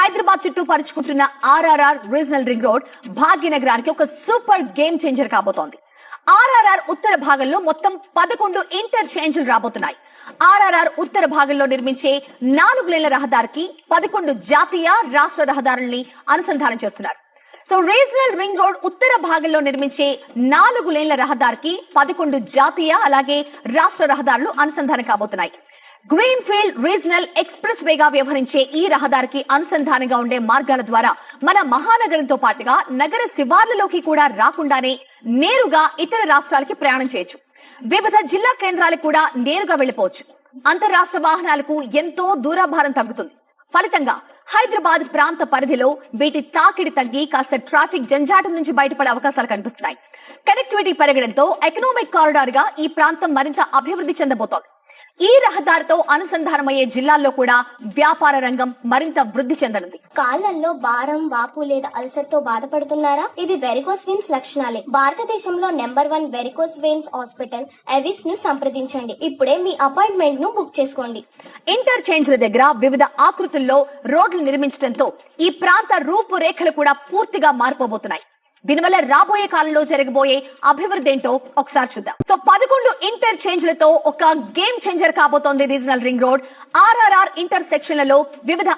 హైదరాబాద్ చుట్టూ పరుచుకుంటున్న RRR regional ring road భాగ్యనగరానికి ఒక super game changer కాబోతోంది. ఆర్ఆర్ఆర్ ఉత్తర భాగంలో మొత్తం 11 ఇంటర్చేంజ్లు రాబోతున్నాయి. ఆర్ఆర్ఆర్ ఉత్తర భాగంలో నిర్మించే 4 లేన్ల రహదారికి 11 జాతీయ రాష్ట్ర రహదారుల్ని అనుసంధానం చేస్తున్నారు. సో రీజనల్ రింగ్ రోడ్ ఉత్తర భాగంలో నిర్మించే 4 లేన్ల రహదారికి 11 జాతీయ అలాగే రాష్ట్ర రహదారులు అనుసంధానం కాబోతున్నాయి. గ్రీన్ ఫీల్డ్ రీజనల్ ఎక్స్ప్రెస్ వేగా వ్యవహరించే ఈ రహదారికి అనుసంధానంగా ఉండే మార్గాల ద్వారా మన మహానగరంతో పాటుగా నగర శివార్లలోకి కూడా రాకుండానే నేరుగా ఇతర రాష్ట్రాలకి ప్రయాణం చేయొచ్చు. వివిధ జిల్లా కేంద్రాలకు కూడా నేరుగా వెళ్లిపోవచ్చు. అంతర్రాష్ట్ర వాహనాలకు ఎంతో దూరాభారం తగ్గుతుంది. ఫలితంగా హైదరాబాద్ ప్రాంత పరిధిలో వీటి తాకిడి తగ్గి కాస్త ట్రాఫిక్ జంజాటం నుంచి బయటపడే అవకాశాలు కనిపిస్తున్నాయి. కనెక్టివిటీ పెరగడంతో ఎకనామిక్ కారిడార్ గా ఈ ప్రాంతం మరింత అభివృద్ధి చెందబోతోంది. ఈ రహదారితో అనుసంధానమయ్యే జిల్లాల్లో కూడా వ్యాపార రంగం మరింత వృద్ధి చెందనుంది. కాళ్లలో భారం, వాపు లేదా అల్సర్ తో బాధపడుతున్నారా? ఇవి వెరికోస్ వెయిన్స్ లక్షణాలే. భారతదేశంలో number 1 varicose veins hospital Avis ను సంప్రదించండి. ఇప్పుడే మీ అపాయింట్మెంట్ ను బుక్ చేసుకోండి. ఇంటర్చేంజ్ల దగ్గర వివిధ ఆకృతుల్లో రోడ్లు నిర్మించడంతో ఈ ప్రాంత రూపురేఖలు కూడా పూర్తిగా మారిపోబోతున్నాయి. దీనివల్ల రాబోయే కాలంలో జరగబోయే అభివృద్ధి ఏంటో ఒకసారి చూద్దాం. సో 11 ఇంటర్చేంజ్లతో ఒక గేమ్ చేంజర్ కాబోతోంది రీజనల్ రింగ్ రోడ్. ఆర్ఆర్ఆర్ ఇంటర్సెక్షన్లలో వివిధ